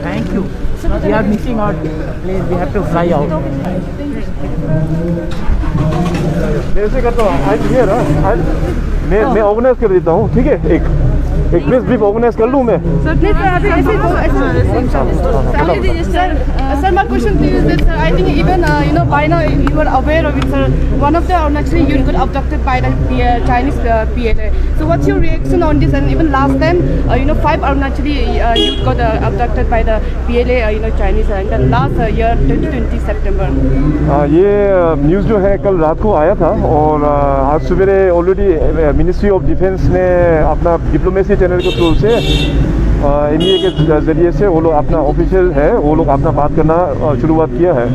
Thank you. We are missing our plane. We have to fly out. मैं ऐसे करता हूँ, मैं ऑर्गेनाइज कर देता हूँ, ठीक है? एक प्रेस ब्रीफ ऑर्गेनाइज कर लूँ मैं। Sir, my question to you is that, sir, I think even by now you are aware of it, sir. One of the actually youth got abducted by the Chinese PLA. So what's your reaction on this? And even last time, 5 actually youth got abducted by the PLA, Chinese, in the last year 2020 September. ये news जो है कल रात को आया था और आज सवेरे ऑलरेडी मिनिस्ट्री ऑफ डिफेंस ने अपना डिप्लोमेसी चैनल के थ्रू से एमईए के ज़रिए से वो लोग अपना ऑफिशियल है वो लोग अपना बात करना शुरुआत किया है।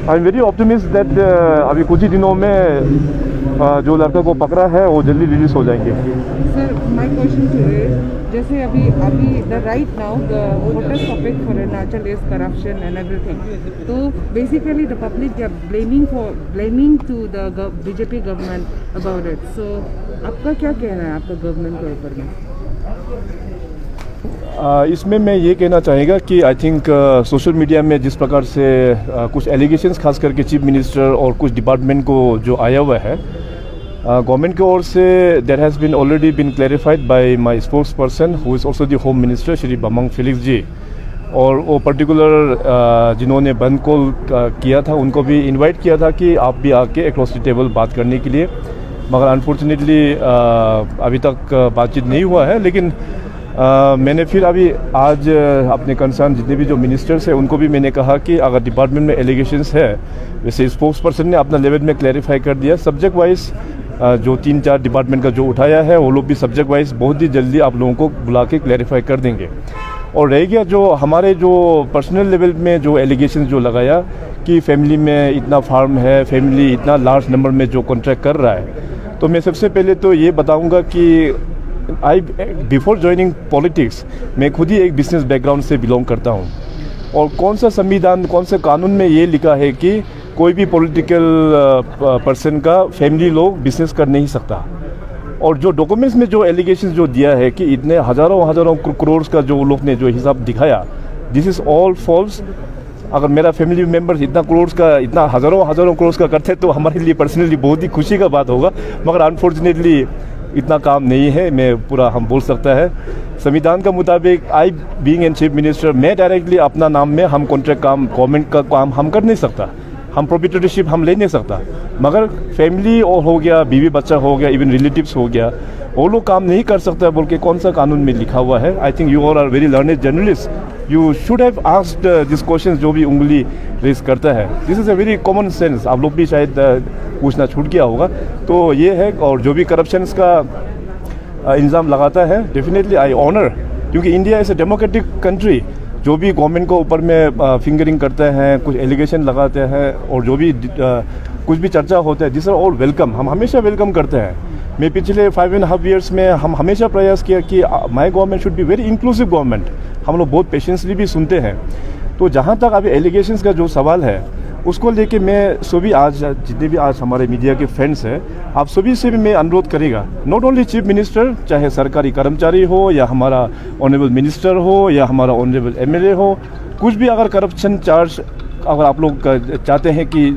I am very optimist that अभी कुछ ही दिनों में जो लड़का को पकड़ा है वो जल्दी रिलीज हो जाएंगे। Sir my question to you जैसे अभी the right now the hottest topic for Arunachal is corruption and everything, तो basically the public are blaming to the BJP government about it. So आपका क्या कहना है आपका गवर्नमेंट के ऊपर में? इसमें मैं ये कहना चाहेगा कि आई थिंक सोशल मीडिया में जिस प्रकार से कुछ एलिगेशंस खास करके चीफ मिनिस्टर और कुछ डिपार्टमेंट को जो आया हुआ है गवर्नमेंट की ओर से, there has been already been clarified by my spokesperson who is also the home minister Shri Bamang Felix ji, और वो पर्टिकुलर जिन्होंने बंद कॉल किया था उनको भी इनवाइट किया था कि आप भी आके अक्रॉस द टेबल बात करने के लिए, मगर अनफॉर्चुनेटली अभी तक बातचीत नहीं हुआ है। लेकिन मैंने फिर अभी आज अपने कंसर्न जितने भी जो मिनिस्टर्स हैं उनको भी मैंने कहा कि अगर डिपार्टमेंट में एलिगेशंस है, वैसे स्पोक्स पर्सन ने अपना लेवल में क्लैरिफाई कर दिया, सब्जेक्ट वाइज जो 3-4 डिपार्टमेंट का जो उठाया है वो लोग भी सब्जेक्ट वाइज बहुत ही जल्दी आप लोगों को बुला के क्लैरिफाई कर देंगे। और रह गया जो हमारे जो पर्सनल लेवल में जो एलिगेशन जो लगाया कि फैमिली में इतना फार्म है, फैमिली इतना लार्ज नंबर में जो कॉन्ट्रैक्ट कर रहा है, तो मैं सबसे पहले तो ये बताऊंगा कि बिफोर ज्वाइनिंग पॉलिटिक्स मैं खुद ही एक बिजनेस बैकग्राउंड से बिलोंग करता हूँ, और कौन सा संविधान कौन से कानून में ये लिखा है कि कोई भी पॉलिटिकल पर्सन का फैमिली लोग बिजनेस कर नहीं सकता। और जो डॉक्यूमेंट्स में जो एलिगेशन जो दिया है कि इतने हज़ारों करोड़ का जो लोग ने जो हिसाब दिखाया, दिस इज़ ऑल फॉल्स। अगर मेरा फैमिली मेम्बर्स इतना करोड़ का इतना हज़ारों करोड़ का करते तो हमारे लिए पर्सनली बहुत ही खुशी का बात होगा, मगर अनफॉर्चुनेटली इतना काम नहीं है। मैं पूरा हम बोल सकता है संविधान का मुताबिक I being an chief minister मैं डायरेक्टली अपना नाम में हम कॉन्ट्रैक्ट काम गवर्नमेंट का काम हम कर नहीं सकता, हम प्रोप्राइटरशिप हम ले नहीं सकता, मगर फैमिली और हो गया, बीवी बच्चा हो गया, इवन रिलेटिव्स हो गया, वो लोग काम नहीं कर सकता बोल के कौन सा कानून में लिखा हुआ है? I think you all are very learned journalist, you should have asked this question जो भी उंगली रेस करता है। This is a very common sense, आप लोग भी शायद पूछना छूट गया होगा। तो ये है, और जो भी करप्शंस का इल्ज़ाम लगाता है डेफिनेटली आई ऑनर, क्योंकि India is a democratic country. जो भी गवर्नमेंट को ऊपर में फिंगरिंग करते हैं, कुछ एलिगेशन लगाते हैं, और जो भी कुछ भी चर्चा होता है, दिस आर ऑल वेलकम, हम हमेशा वेलकम करते हैं। मैं पिछले 5.5 years में हम हमेशा प्रयास किया कि my government should be very inclusive government, हम लोग बहुत पेशेंसली भी सुनते हैं। तो जहाँ तक अभी एलिगेशंस का जो सवाल है उसको लेके मैं सभी आज जितने भी आज हमारे मीडिया के फ्रेंड्स हैं, आप सभी से भी मैं अनुरोध करेगा, नॉट ओनली चीफ मिनिस्टर, चाहे सरकारी कर्मचारी हो या हमारा ऑनरेबल मिनिस्टर हो या हमारा ऑनरेबल एमएलए हो, कुछ भी अगर करप्शन चार्ज अगर आप लोग चाहते हैं कि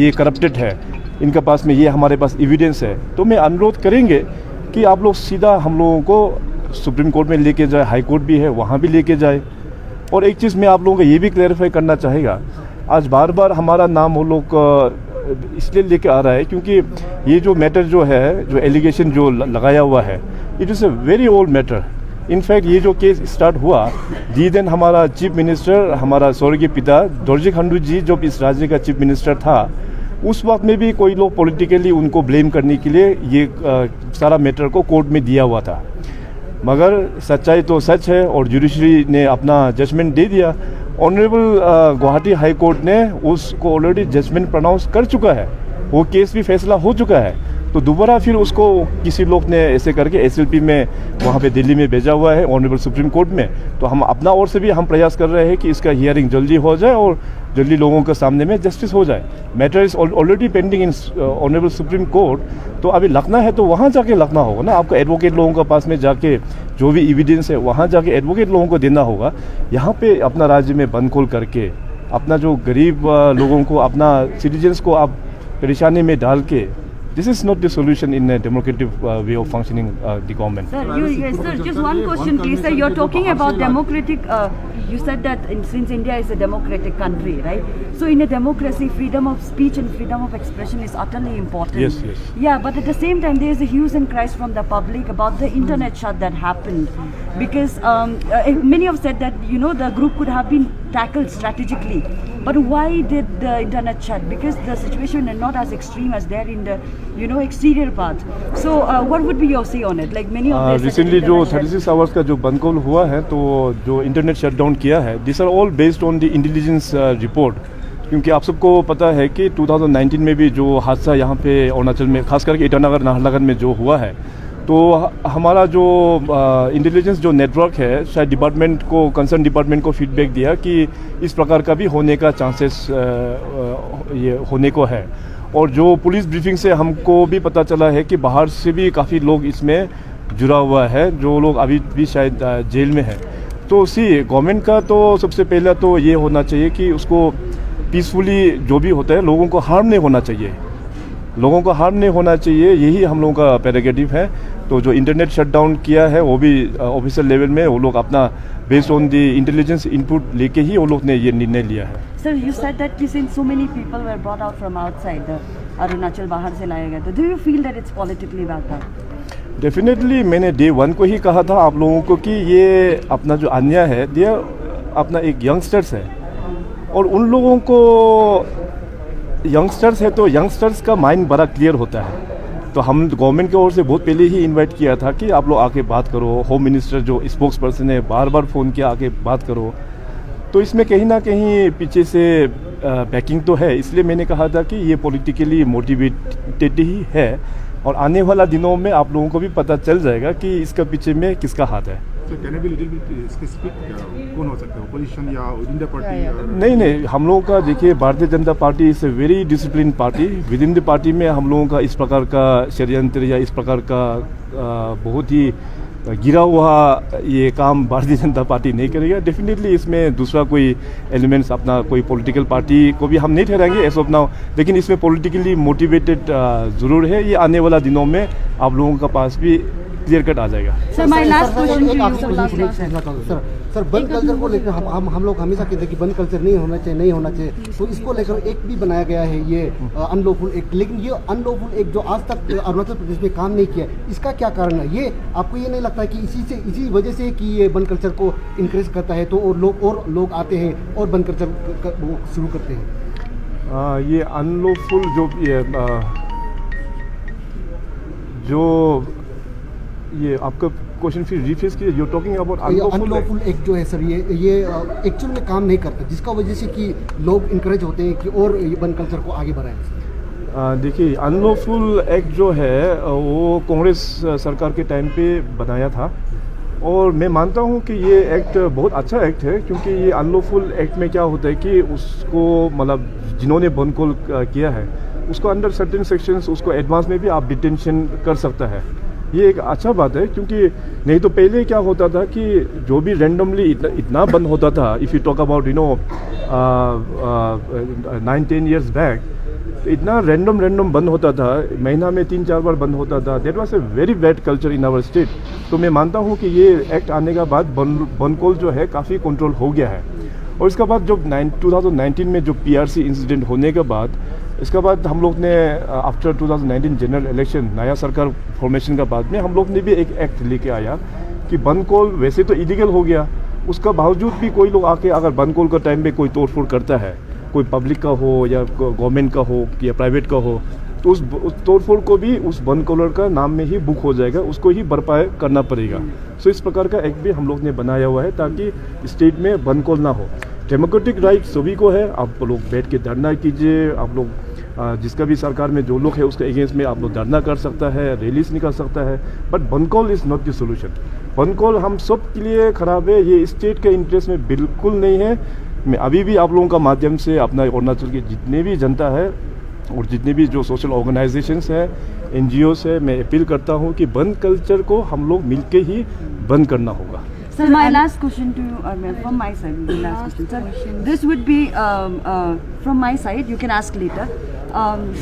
ये करप्टेड है, इनके पास में ये हमारे पास एविडेंस है, तो मैं अनुरोध करेंगे कि आप लोग सीधा हम लोगों को सुप्रीम कोर्ट में लेके जाए, हाई कोर्ट भी है वहाँ भी लेके जाए। और एक चीज़ मैं आप लोगों को ये भी क्लैरिफाई करना चाहेगा, आज बार बार हमारा नाम वो लोग इसलिए लेके आ रहा है क्योंकि ये जो मैटर जो है, जो एलिगेशन जो लगाया हुआ है, it is a very old matter. In fact ये जो केस स्टार्ट हुआ जी दिन हमारा चीफ मिनिस्टर, हमारा स्वर्गीय पिता दोरजी खांडू जी जो इस राज्य का चीफ मिनिस्टर था, उस वक्त में भी कोई लोग पॉलिटिकली उनको ब्लेम करने के लिए ये सारा मैटर को कोर्ट में दिया हुआ था। मगर सच्चाई तो सच है और जुडिशरी ने अपना जजमेंट दे दिया। ऑनरेबल गुवाहाटी हाई कोर्ट ने उसको ऑलरेडी जजमेंट प्रोनाउंस कर चुका है, वो केस भी फैसला हो चुका है। तो दोबारा फिर उसको किसी लोग ने ऐसे करके एसएलपी में वहाँ पे दिल्ली में भेजा हुआ है ऑनरेबल सुप्रीम कोर्ट में। तो हम अपना ओर से भी हम प्रयास कर रहे हैं कि इसका हियरिंग जल्दी हो जाए और जल्दी लोगों के सामने में जस्टिस हो जाए। Matter is already pending in honourable supreme court, तो अभी लखना है तो वहाँ जाके लखना होगा ना। आपको एडवोकेट लोगों के पास में जाके जो भी एविडेंस है वहाँ जाके एडवोकेट लोगों को देना होगा। यहाँ पे अपना राज्य में बंद खोल करके अपना जो गरीब लोगों को, अपना सिटीजन्स को आप परेशानी में डाल के, this is not the solution in a democratic way of functioning the government. Sir, just one question please. Sir, you're talking about democratic, you said that since India is a democratic country, right? So in a democracy, freedom of speech and freedom of expression is utterly important. Yes, yes. Yeah, but at the same time, there is a hue and cries from the public about the internet shut that happened. Because many have said that, you know, the group could have been tackled strategically. But why did the internet shut? Because the situation is not as extreme as there in the, you know, exterior part. So what would be your say on it? Like many of this. Recently जो 36 hours का जो बंद call हुआ है, तो जो internet shutdown किया है, this are all based on the intelligence report. क्योंकि आप सबको पता है कि 2019 में भी जो हादसा यहाँ पे अरुणाचल में, खास करके ईटानगर नाहरलगुन में जो हुआ है, तो हमारा जो इंटेलिजेंस जो नेटवर्क है, शायद डिपार्टमेंट को, कंसर्न डिपार्टमेंट को फीडबैक दिया कि इस प्रकार का भी होने का चांसेस ये होने को है। और जो पुलिस ब्रीफिंग से हमको भी पता चला है कि बाहर से भी काफ़ी लोग इसमें जुड़ा हुआ है, जो लोग अभी भी शायद जेल में हैं। तो गवर्नमेंट का तो सबसे पहला तो ये होना चाहिए कि उसको पीसफुली जो भी होता है, लोगों को हार्म नहीं होना चाहिए, लोगों को हार्म नहीं होना चाहिए, यही हम लोगों का प्रेरोगेटिव है। तो जो इंटरनेट शटडाउन किया है वो भी ऑफिशियल लेवल में वो लोग अपना based on the intelligence input लेके ही वो लोग ने ये निर्णय लिया है। Sir, you said that since so many people were brought out from outside, Arunachal बाहर से लाया गया, तो do you feel that it's politically backed up? Definitely मैंने डे 1 को ही कहा था आप लोगों को कि ये अपना जो अन्याय है, ये अपना एक यंगस्टर्स है, और उन लोगों को यंगस्टर्स है तो यंगस्टर्स का माइंड बड़ा क्लियर होता है। तो हम गवर्नमेंट की ओर से बहुत पहले ही इनवाइट किया था कि आप लोग आके बात करो। होम मिनिस्टर जो स्पोक्स पर्सन है बार बार फ़ोन किया आके बात करो। तो इसमें कहीं ना कहीं पीछे से बैकिंग तो है, इसलिए मैंने कहा था कि ये पॉलिटिकली मोटिवेटेड ही है, और आने वाला दिनों में आप लोगों को भी पता चल जाएगा कि इसका पीछे में किसका हाथ है। कौन हो सकता है, ऑपोजिशन या विद द पार्टी? नहीं, हम लोगों का देखिए, Bharatiya Janata party is a very discipline party. With in the party में हम लोगों का इस प्रकार का षड्यंत्र या इस प्रकार का बहुत ही गिरा हुआ ये काम भारतीय जनता पार्टी नहीं करेगा। डेफिनेटली इसमें दूसरा कोई एलिमेंट्स, अपना कोई पॉलिटिकल पार्टी को भी हम नहीं ठहराएंगे एज ऑफ नाउ, लेकिन इसमें पॉलिटिकली मोटिवेटेड ज़रूर है। ये आने वाला दिनों में आप लोगों के पास भी क्लियर कट आ जाएगा। Sir, my last question sir, बंद कल्चर को लेकर हम लोग हमेशा कहते हैं कि बंद कल्चर नहीं होना चाहिए, तो इसको लेकर एक भी बनाया गया है ये अनलॉफुल एक्ट, लेकिन ये अनलॉफुल एक्ट जो आज तक अरुणाचल प्रदेश में काम नहीं किया, इसका क्या कारण है? ये आपको ये नहीं लगता है कि इसी वजह से कि ये बंद कल्चर को इंक्रेज करता है, तो और लोग आते हैं और बंद कल्चर शुरू करते हैं? ये अनलॉफुल ये आपका क्वेश्चन फिर रिफेस कीजिए। You talking about unlawful act जो है सर, ये एक्चुअल में काम नहीं करता, जिसका वजह से कि लोग इंकरेज होते हैं कि और ये बंद कल्चर को आगे बढ़ाएं। देखिए, अनलॉफुल एक्ट जो है वो कांग्रेस सरकार के टाइम पे बनाया था, और मैं मानता हूँ कि ये एक्ट बहुत अच्छा एक्ट है, क्योंकि ये अनलॉफुल एक्ट में क्या होता है कि उसको मतलब जिन्होंने बंद कॉल किया है उसको अंडर सर्टेन सेक्शंस उसको एडवांस में भी आप डिटेंशन कर सकता है। ये एक अच्छा बात है, क्योंकि नहीं तो पहले क्या होता था कि जो भी रैंडमली इतना बंद होता था, if you talk about 9-10 years back, तो इतना रैंडम बंद होता था, महीना में 3-4 बार बंद होता था। That was a very bad culture in our state. तो मैं मानता हूँ कि ये एक्ट आने के बाद बंद कॉल जो है काफ़ी कंट्रोल हो गया है। और इसके बाद जब 2019 में जो PRC इंसिडेंट होने के बाद, इसके बाद हम लोग ने आफ्टर 2019 जनरल इलेक्शन, नया सरकार फॉर्मेशन के बाद में हम लोग ने भी एक एक्ट लेके आया कि बंद कॉल वैसे तो इलीगल हो गया, उसका बावजूद भी कोई लोग आके अगर बंद कॉल का टाइम में कोई तोड़फोड़ करता है, कोई पब्लिक का हो या गवर्नमेंट का हो या प्राइवेट का हो, तो उस तोड़फोड़ को भी उस बंद कॉलर का नाम में ही बुक हो जाएगा, उसको ही भरपाई करना पड़ेगा। सो इस प्रकार का एक्ट भी हम लोग ने बनाया हुआ है ताकि स्टेट में बंद कॉल ना हो। डेमोक्रेटिक राइट सभी को है, आप लोग बैठ के धरना कीजिए, आप लोग जिसका भी सरकार में जो लोग है उसके अगेंस्ट में आप लोग धरना कर सकता है, रैलीज निकाल सकता है, बट बंद call is not the solution. बंद कॉल हम सब के लिए ख़राब है, ये स्टेट के इंटरेस्ट में बिल्कुल नहीं है। मैं अभी भी आप लोगों का माध्यम से अपना अरुणाचल के जितने भी जनता है और जितने भी जो सोशल ऑर्गेनाइजेशंस है, NGOs है, मैं अपील करता हूँ कि बंद कल्चर को हम लोग मिलके ही बंद करना होगा। Sir, my last question to you, from my side, the last question. Sir, this would be from my side. You can ask later.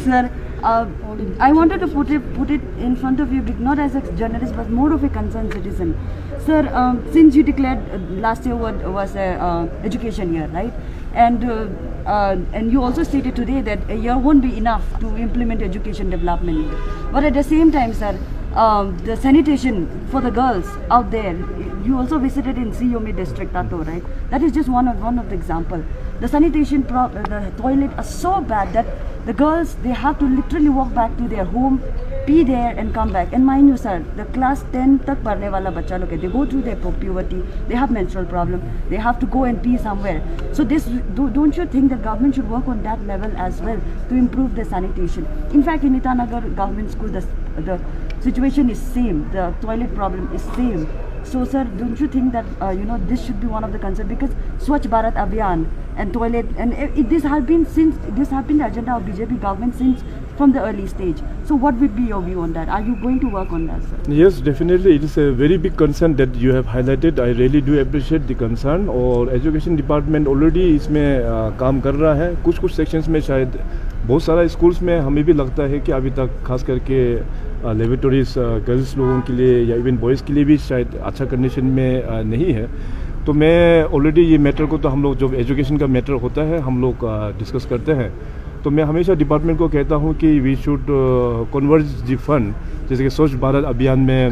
Sir, I wanted to put it in front of you, not as a journalist, but more of a concerned citizen. Sir, since you declared last year was education year, right? And you also stated today that a year won't be enough to implement education development. But at the same time, sir, the sanitation for the girls out there, you also visited in Siyomi district, Tato, right? That is just one of the example. The sanitation, the toilet are so bad that the girls, they have to literally walk back to their home, pee there and come back. And mind you, sir, the class 10 tak padne wala bacha log hai, they go through their puberty, they have menstrual problem, they have to go and pee somewhere. So this, don't you think the government should work on that level as well to improve the sanitation? In fact, in Itanagar government school, the situation is same, the toilet problem is same. So sir, don't you think that this should be one of the concerns, because Swachh Bharat Abhiyan and toilet, and this has been the agenda of BJP government since from the early stage. So what would be your view on that? Are you going to work on that, sir? Yes, definitely. It is a very big concern that you have highlighted. I really do appreciate the concern. और education department already इसमें काम कर रहा है। कुछ sections में शायद बहुत सारा स्कूल्स में हमें भी लगता है कि अभी तक खास करके लेबोरेटरीज गर्ल्स लोगों के लिए या इवन बॉयज़ के लिए भी शायद अच्छा कंडीशन में नहीं है। तो मैं ऑलरेडी ये मैटर को, तो हम लोग जो एजुकेशन का मैटर होता है हम लोग डिस्कस करते हैं। तो मैं हमेशा डिपार्टमेंट को कहता हूँ कि we should converge the fund, जैसे कि स्वच्छ भारत अभियान में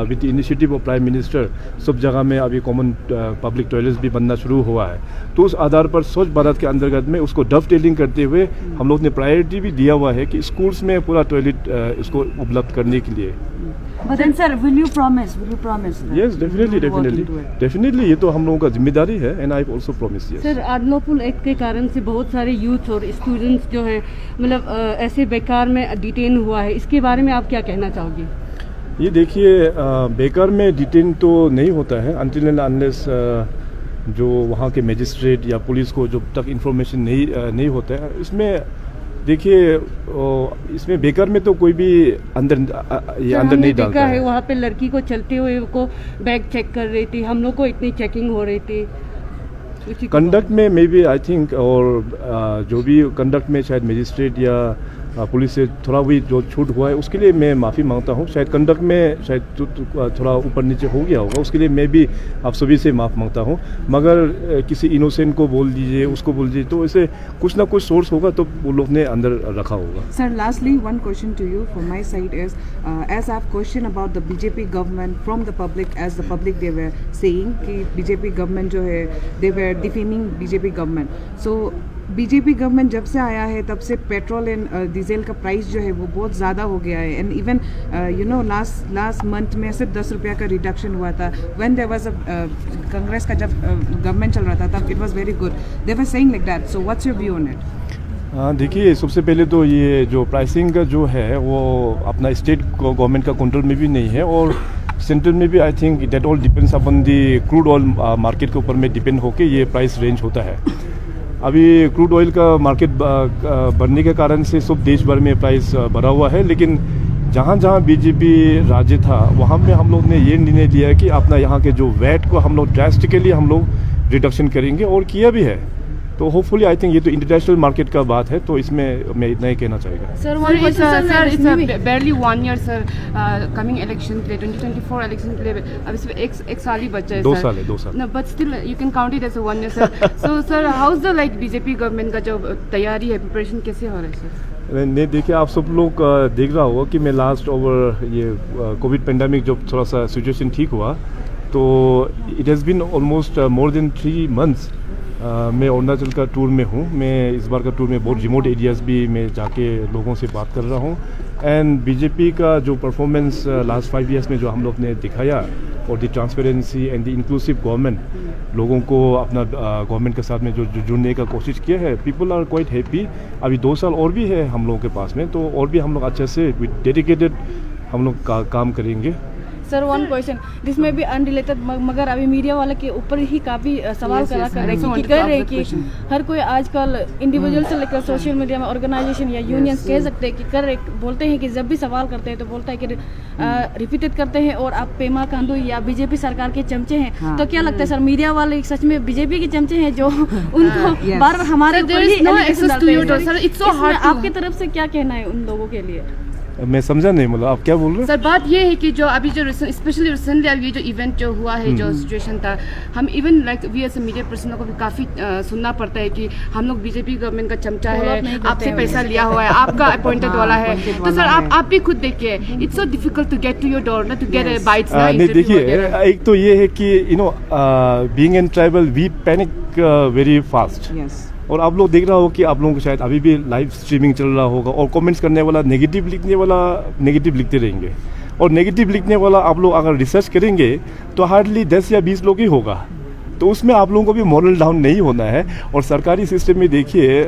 with the initiative of prime minister सब जगह में अभी कॉमन पब्लिक टॉयलेट्स भी बनना शुरू हुआ है। तो उस आधार पर स्वच्छ भारत के अंतर्गत में उसको डवटेलिंग करते हुए हम लोग ने प्रायोरिटी भी दिया हुआ है कि स्कूल्स में पूरा टॉयलेट इसको उपलब्ध करने के लिए। But then sir, will you promise? Yes, definitely ये तो हम लोगों का जिम्मेदारी है, and I also promise, yes. Sir, unlawful act के कारण से बहुत सारे यूथ और स्टूडेंट्स जो हैं मतलब ऐसे बेकार में डिटेन हुआ है, इसके बारे में आप क्या कहना चाहोगे? ये देखिए, बेकार में डिटेन तो नहीं होता है until and unless जो वहाँ के मजिस्ट्रेट या पुलिस को जब तक इंफॉर्मेशन नहीं होता है। इसमें देखिए, इसमें बेकार में तो कोई भी अंदर नहीं डालता है। वहाँ पे लड़की को चलते हुए को बैग चेक कर रही थी, हम लोग को इतनी चेकिंग हो रही थी कंडक्ट में, मे बी आई थिंक, और जो भी कंडक्ट में शायद मजिस्ट्रेट या पुलिस से थोड़ा भी जो छूट हुआ है उसके लिए मैं माफ़ी मांगता हूँ। शायद कंडक्ट में शायद थोड़ा ऊपर नीचे हो गया होगा, उसके लिए मैं भी आप सभी से माफ़ मांगता हूँ। मगर किसी इनोसेंट को बोल दीजिए, उसको बोल दीजिए, तो ऐसे कुछ ना कुछ सोर्स होगा तो वो लोग ने अंदर रखा होगा। Sir, lastly, one question to you from my side is, as I've questioned about the BJP government from the public, as the public they were saying कि BJP government जो है, they were defaming BJP government. So BJP government जब से आया है तब से petrol and diesel का प्राइस जो है वो बहुत ज़्यादा हो गया है। एंड इवन लास्ट मंथ में सिर्फ 10 रुपया का रिडक्शन हुआ था। व्हेन देयर वाज कांग्रेस का जब गवर्नमेंट चल रहा था तब it was very good, they were saying like that. So what's your view on it? हाँ, देखिए, सबसे पहले तो ये जो प्राइसिंग का जो है वो अपना स्टेट गवर्नमेंट का कंट्रोल में भी नहीं है, और सेंट्रल में भी I think that all depends upon the crude oil market के ऊपर में डिपेंड होके ये प्राइस रेंज होता है। अभी क्रूड ऑयल का मार्केट बढ़ने के कारण से सब देश भर में प्राइस बढ़ा हुआ है, लेकिन जहाँ जहाँ बीजेपी राज्य था वहाँ में हम लोग ने ये निर्णय लिया कि अपना यहाँ के जो वैट को हम लोग ड्रास्टिकली हम लोग रिडक्शन करेंगे, और किया भी है। तो होपफुली आई थिंक ये तो इंटरनेशनल मार्केट का बात है, तो इसमें मैं इतना ही कहना चाहेगा। Sir, one question sir, it's barely 1 year sir, coming election के लिए 2024 इलेक्शन के लिए अब इसमें एक साल ही बचा है। 2 साल। No, but still you can count it as 1 year sir. So sir, how is the like BJP government का जो तैयारी है, प्रिपरेशन कैसे हो रहा है सर? नहीं, देखिए, आप सब लोग देख रहा होगा कि मैं लास्ट ओवर ये कोविड पेंडेमिक जब थोड़ा सा सिचुएशन ठीक हुआ तो it has been almost more than 3 months मैं अरुणाचल का टूर में हूँ। मैं इस बार का टूर में बहुत रिमोट एरियाज़ भी मैं जाके लोगों से बात कर रहा हूँ। एंड बीजेपी का जो परफॉर्मेंस लास्ट 5 years में जो हम लोग ने दिखाया, और the transparency and the inclusive government, लोगों को अपना गवर्नमेंट के साथ में जो जुड़ने का कोशिश किया है, पीपल आर क्वाइट हैप्पी। अभी 2 साल और भी है हम लोगों के पास में, तो और भी हम लोग अच्छे से डेडिकेटेड हम लोग काम करेंगे। सर वन क्वेश्चन, दिस में भी अनरिलेटेड, मगर अभी मीडिया वाले के ऊपर ही काफ़ी सवाल कर रहे हैं कि हर कोई आजकल इंडिविजुअल से लेकर सोशल मीडिया में ऑर्गेनाइजेशन या यूनियंस कह सकते हैं कि बोलते हैं कि जब भी सवाल करते हैं तो बोलता है कि रिपीटेड करते हैं और आप पेमा खांडू या बीजेपी सरकार के चमचे हैं। तो क्या लगता है सर, मीडिया वाले सच में बीजेपी के चमचे हैं जो उनको बार बार हमारे ऊपर ही एलिगेशन डालते हैं? आपकी तरफ से क्या कहना है उन लोगों के लिए? मैं समझा नहीं, मतलब आप क्या बोल रहे हैं? सर बात ये है कि जो अभी जो स्पेशली रिसेंटली अब ये जो इवेंट जो हुआ है, जो सिचुएशन था, हम even like we as media person को भी काफ़ी सुनना पड़ता है कि हम लोग बीजेपी गवर्नमेंट का चमचा है, आपसे पैसा लिया हुआ है, आपका अपॉइंटेड वाला है। तो सर आप भी खुद देखिए, it's so difficult to get to your door, to get bites. नहीं देखिए, एक तो ये है कि being in tribal we panic very fast. और आप लोग देख रहा हो कि आप लोगों को शायद अभी भी लाइव स्ट्रीमिंग चल रहा होगा और कमेंट्स करने वाला नेगेटिव लिखने वाला नेगेटिव लिखते रहेंगे, और नेगेटिव लिखने वाला आप लोग अगर रिसर्च करेंगे तो हार्डली 10 या 20 लोग ही होगा। तो उसमें आप लोगों को भी मॉरल डाउन नहीं होना है। और सरकारी सिस्टम में देखिए,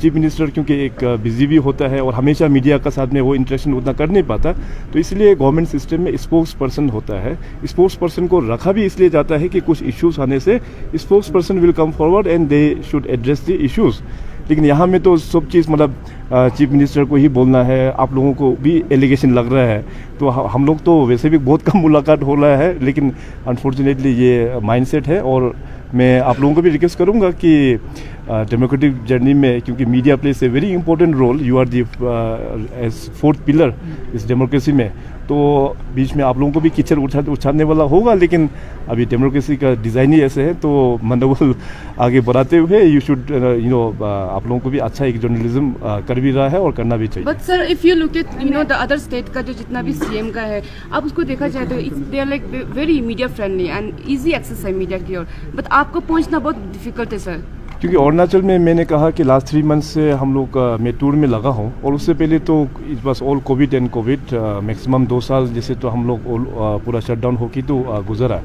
चीफ मिनिस्टर क्योंकि एक बिजी भी होता है और हमेशा मीडिया का साथ में वो इंटरेक्शन उतना कर नहीं पाता, तो इसलिए गवर्नमेंट सिस्टम में स्पोक्स पर्सन होता है। स्पोक्स पर्सन को रखा भी इसलिए जाता है कि कुछ इश्यूज आने से spokes person will come forward and they should address the issues. लेकिन यहाँ में तो सब चीज़ मतलब चीफ मिनिस्टर को ही बोलना है, आप लोगों को भी एलिगेशन लग रहा है। तो हम लोग तो वैसे भी बहुत कम मुलाकात हो रहा है, लेकिन अनफॉर्चुनेटली ये माइंडसेट है। और मैं आप लोगों को भी रिक्वेस्ट करूँगा कि डेमोक्रेटिक जर्नी में, क्योंकि media plays a very important role, you are the as 4th pillar इस डेमोक्रेसी में, तो बीच में आप लोगों को भी कीचड़ उछालने वाला होगा। लेकिन अभी डेमोक्रेसी का डिज़ाइन ही ऐसे है, तो मनोबल आगे बढ़ाते हुए यू शुड आप लोगों को भी अच्छा एक जर्नलिज्म कर भी रहा है और करना भी चाहिए। But sir if you look at the other state का जो जितना भी सीएम का है, आप उसको देखा जाए तो they are like very media friendly and easy access है मीडिया की ओर, बट आपको पहुँचना बहुत डिफिकल्ट है सर। क्योंकि अरुणाचल में मैंने कहा कि लास्ट 3 मंथ से हम लोग मैं टूर में लगा हूँ, और उससे पहले तो it was all Covid and Covid, maximum 2 साल जैसे तो हम लोग पूरा शटडाउन होके तो गुजरा।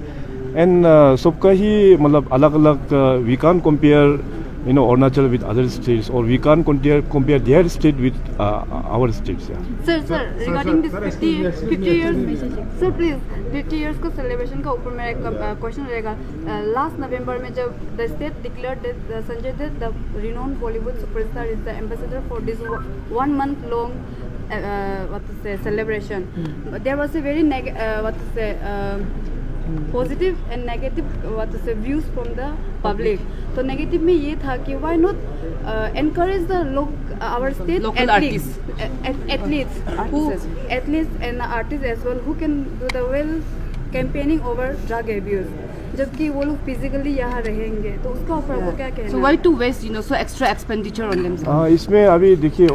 एंड सबका ही मतलब अलग अलग, we can compare Arunachal with other states, or we can't compare their state with our states. Yeah. Sir, regarding this 50 years, sir please, 50 years का celebration का ऊपर मेरा एक question रहेगा। Last November में जब the state declared that Sanjay Dutt, the renowned Bollywood superstar, is the ambassador for this 1 month long celebration. There was a very positive and negative views from the public. तो negative में ये था कि why not encourage the our state local athletes and artists as well who can do the well campaigning over drug abuse, जबकि वो लोग physically यहाँ रहेंगे, तो उसका ऊपर आपको क्या कहना है? So why to waste so extra expenditure on themselves? इसमें अभी देखिए,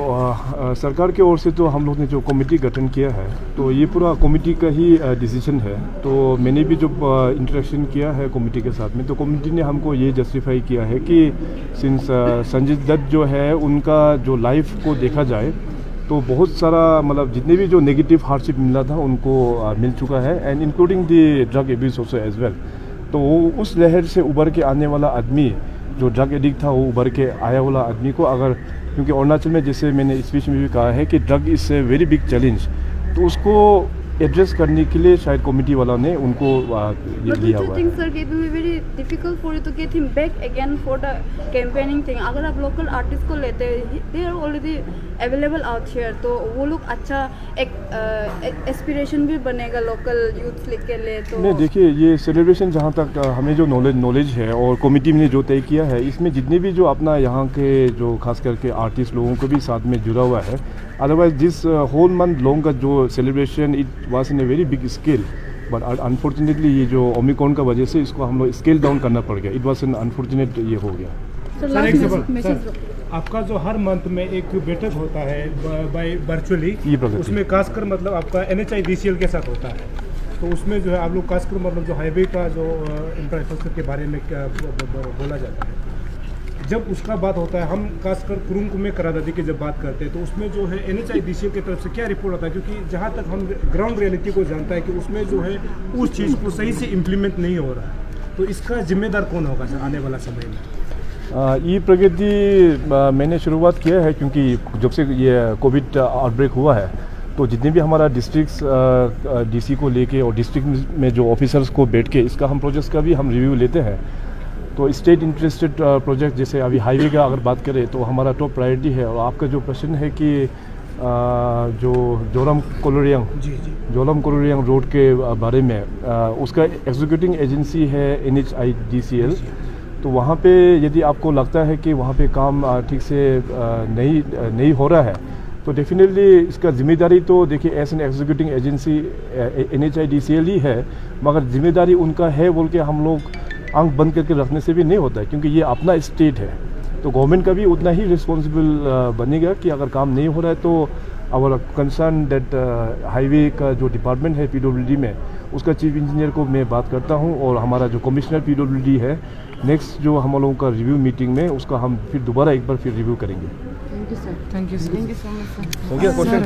सरकार की ओर से तो हम लोग ने जो कमेटी गठन किया है, तो ये पूरा कमेटी का ही डिसीजन है। तो मैंने भी जो इंटरेक्शन किया है कमेटी के साथ में, तो कमेटी ने हमको ये जस्टिफाई किया है कि सिंस संजय दत्त जो है उनका जो लाइफ को देखा जाए तो बहुत सारा मतलब जितने भी जो नेगेटिव हार्डशिप मिला था उनको मिल चुका है, and including the drug abuse also as well. तो वो उस लहर से उभर के आने वाला आदमी जो ड्रग एडिक्ट था, वो उभर के आया वाला आदमी को अगर, क्योंकि अरुणाचल में जैसे मैंने स्पीच में भी कहा है कि drug is a very big challenge, तो उसको एड्रेस करने के लिए शायद कमेटी वाला ने उनको ये लिया हुआ है। Sir it will be very difficult for you to get him back again for the campaigning thing. अगर आप लोकल आर्टिस्ट को लेते हैं, they are already available out here, तो वो लोग अच्छा एक एस्पिरेशन भी बनेगा लोकल यूथ के लिए। तो नहीं देखिए, ये सेलिब्रेशन जहाँ तक हमें जो नॉलेज है और कमेटी ने जो तय किया है, इसमें जितने भी जो अपना यहाँ के जो खास करके आर्टिस्ट लोगों को भी साथ में जुड़ा हुआ है। Otherwise this whole month long का जो celebration it was in a very big scale, but unfortunately ये जो ओमिक्रॉन का वजह से इसको हम लोग स्केल डाउन करना पड़ गया। इट वाज एन अनफॉर्चुनेट ये हो गया। सर एक सर, आपका जो हर मंथ में एक बैठक होता है बाय वर्चुअली, उसमें खासकर मतलब आपका NHIDCL के साथ होता है, तो उसमें जो है आप लोग खासकर मतलब जो हाईवे का जो इंफ्रास्ट्रक्चर के बारे में क्या बोला जाता है, जब उसका बात होता है, हम खासकर कुरुंग में करादादी की जब बात करते हैं, तो उसमें जो है NHIDCL की तरफ से क्या रिपोर्ट आता है? क्योंकि जहाँ तक हम ग्राउंड रियलिटी को जानता है कि उसमें जो है उस चीज़ को सही से इम्प्लीमेंट नहीं हो रहा है। तो इसका जिम्मेदार कौन होगा सर आने वाला समय में? ई प्रगति मैंने शुरुआत किया है क्योंकि जब से ये कोविड आउटब्रेक हुआ है तो जितने भी हमारा डिस्ट्रिक्ट्स डीसी को लेके और डिस्ट्रिक्ट में जो ऑफिसर्स को बैठ के इसका हम प्रोजेक्ट्स का भी हम रिव्यू लेते हैं। तो स्टेट इंटरेस्टेड प्रोजेक्ट जैसे अभी हाईवे का अगर बात करें तो हमारा टॉप प्रायोरिटी है। और आपका जो प्रश्न है कि जो जोलम कोलोरियांग रोड के बारे में उसका एग्जीक्यूटिंग एजेंसी है NHIDCL। तो वहाँ पे यदि आपको लगता है कि वहाँ पे काम ठीक से नहीं हो रहा है तो डेफिनेटली इसका जिम्मेदारी तो देखिए as an executing agency NHIDCL ही है, मगर जिम्मेदारी उनका है बोल के हम लोग आंख बंद करके रखने से भी नहीं होता है क्योंकि ये अपना स्टेट है। तो गवर्नमेंट का भी उतना ही रिस्पॉन्सिबल बनेगा कि अगर काम नहीं हो रहा है तो आवर कंसर्न दैट हाईवे का जो डिपार्टमेंट है PWD में उसका चीफ इंजीनियर को मैं बात करता हूँ और हमारा जो कमिश्नर PWD है नेक्स्ट जो हम लोगों का रिव्यू मीटिंग में उसका हम फिर दोबारा एक बार फिर रिव्यू करेंगे। Thank you, sir. हो गया क्वेश्चन?